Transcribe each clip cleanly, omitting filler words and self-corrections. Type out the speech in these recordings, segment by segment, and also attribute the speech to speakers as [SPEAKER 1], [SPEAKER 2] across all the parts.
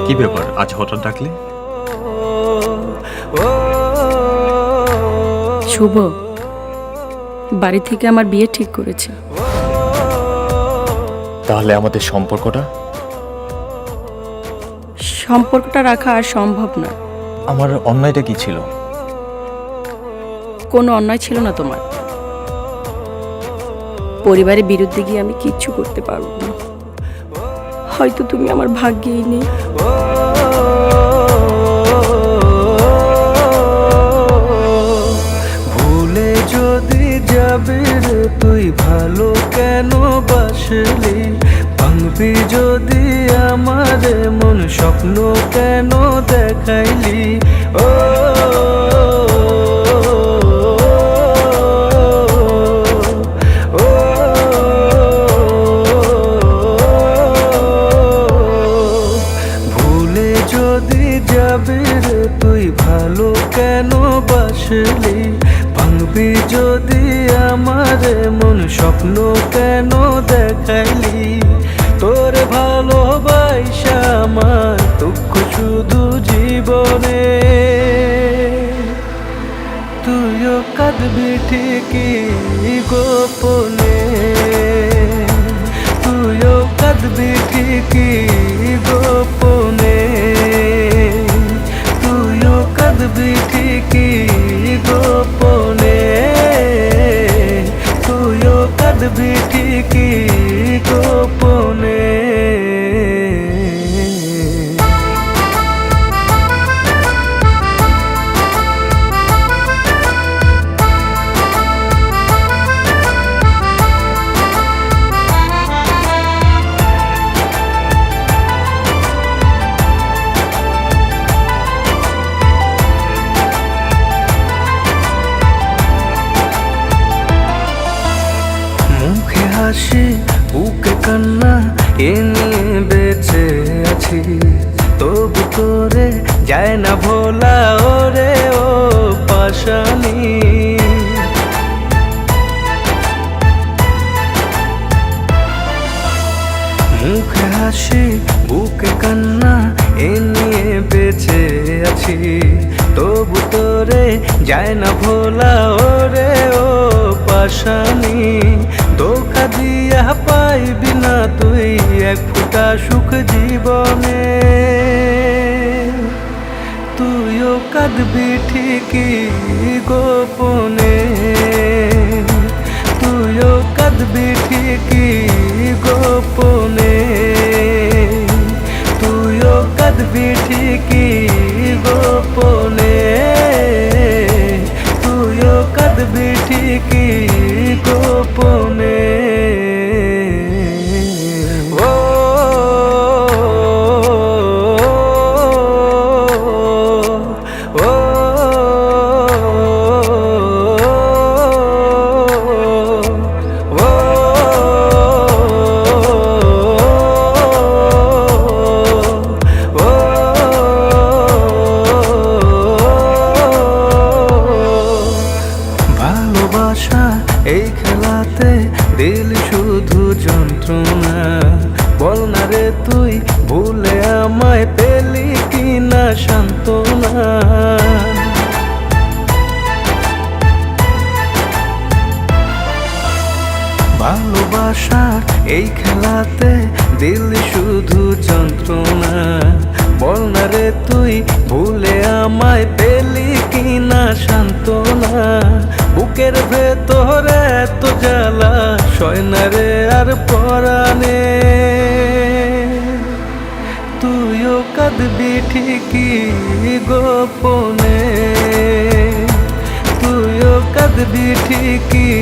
[SPEAKER 1] কি ব্যাপার আজ হঠাৎ ডাকলে?
[SPEAKER 2] শুভ বাড়ি থেকে আমার বিয়ে ঠিক করেছে।
[SPEAKER 1] তাহলে আমাদের
[SPEAKER 2] সম্পর্কটা রাখা আর সম্ভব না।
[SPEAKER 1] আমার অন্যায়টা কি ছিল?
[SPEAKER 2] কোনো অন্যায় ছিল না তোমার। পরিবারের বিরুদ্ধে গিয়ে আমি কিচ্ছু করতে পারবো না। হয়তো তুমি আমার ভাগ্যেই নেই।
[SPEAKER 3] ভুলে যদি যাবি রে তুই ভালো কেন বাসলি, ভাঙবি যদি আমার মন স্বপ্ন কেন দেখাইলি। ও ভুলে যদি যাবি রে তুই ভালো কেন বাসলি, ভাঙবি যদি আমার মন স্বপ্ন কেন দেখাইলি। তোর ভালোবাসা আমার দুঃখ শুধু জীবনে, তুইও কাঁদবি ঠিকই গোপনে, তুইও কাঁদবি ঠিকই গোপনে, তুইও কাঁদবি ঠিকই গোপনে, তুইও কাঁদবি ঠিকই গোপনে। মুখে হাসি বুকে কান্না এ নিয়ে বেঁচে আছি, তবু তোরে যায় না ভোলা ওরে ও পাশানি। মুখে হাসি বুকে কান্না এ নিয়ে বেঁচে আছি, তবু তোরে যায় না ভোলা ওরে ও পাশানি। ধোঁকা দিয়া পাইবি না তুই এক ফোঁটা সুখ জীবনে, তুইও কাঁদবি ঠিকই গোপনে, তুইও কাঁদবি ঠিকই গোপনে, তুইও কাঁদবি ঠিকই গোপনে, তুইও কাঁদবি ঠিকই গোপনে। ও ও ভালোবাসা এই খেলাতে দিল শুধু যন্ত্রণা, বল না রে তুই ভুলে আমায় পেলি কিনা সান্ত্বনা। ভালোবাসা এই খেলাতে দিল শুধু যন্ত্রণা, বল না রে তুই ভুলে আমায় পেলি কিনা সান্ত্বনা। বুকের ভেতরে এত জ্বালা সয় না রে আর পরাণে, তুইও কাঁদবি ঠিকই গোপনে, তুইও কাঁদবি ঠিকই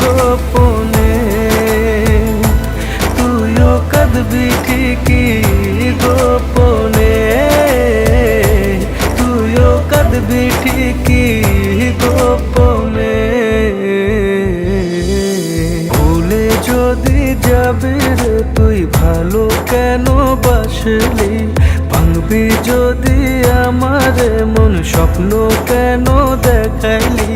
[SPEAKER 3] গোপনে, তুইও কাঁদবি ঠিকই গোপনে, তুইও কাঁদবি ঠিকই গোপনে। ভুলে যদি যাবি রে তুই ভালো কেন বাসলি, ভাঙবি যদি আমার মন স্বপ্ন কেন দেখাইলি।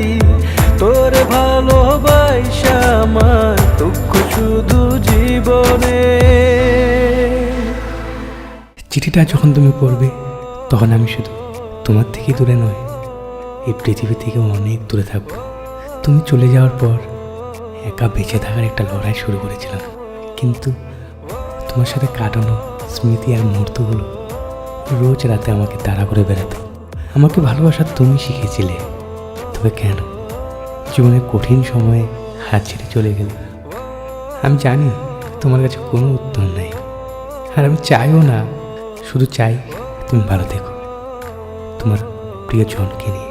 [SPEAKER 3] তোর ভালোবাসা আমার দুঃখ শুধু জীবনে,
[SPEAKER 4] চিঠিটা যখন তুমি পড়বে তখন আমি শুধু তোমার থেকে দূরে নয়, এই পৃথিবী থেকে অনেক দূরে থাকবো। তুমি চলে যাওয়ার পর একা বেঁচে থাকার একটা লড়াই শুরু করেছিলাম, কিন্তু তোমার সাথে কাটানো স্মৃতি আর মুহূর্তগুলো রোজ রাতে আমাকে তাড়া করে বেড়াতো। আমাকে ভালোবাসা তুমি শিখিয়েছিলে, তবে কেন জীবনের কঠিন সময়ে হাত ছেড়ে চলে গেলে? আমি জানি তোমার কাছে কোনো উত্তর নেই, আর আমি চাইও না। শুধু চাই তুমি ভালো থেকো তোমার প্রিয়জনকে নিয়ে,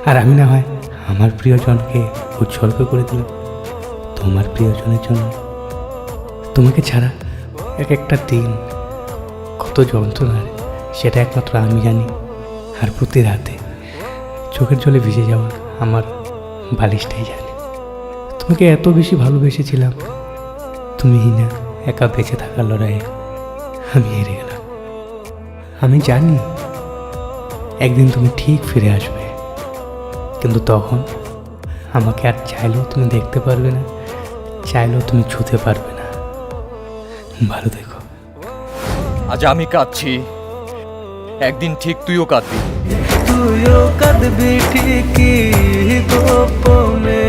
[SPEAKER 4] আর আমি না হয় আমার প্রিয়জনকে উৎসর্গ করে দিলাম তোমার প্রিয়জনের জন্য। তোমাকে ছাড়া এক একটা দিন কত যন্ত্রণার সেটা একমাত্র আমি জানি। আর প্রতি রাতে চোখের জলে ভিজে যাওয়া আমার বালিশটাই জানে। তোমাকে এত বেশি ভালোবেসেছিলাম, তুমি না একা বেঁচে থাকার লড়াইয়ে আমি হেরে গেলাম। আমি জানি একদিন তুমি ঠিক ফিরে আসবে, কিন্তু তখন আমাকে আর চাইলেও তুমি দেখতে পারবে না, চাইলেও তুমি ছুঁতে পারবে না। ভালো দেখো।
[SPEAKER 1] আজ আমি কাঁদছি, একদিন ঠিক তুইও কাঁদবি।
[SPEAKER 3] তুইও কাঁদবি ঠিকই গোপনে।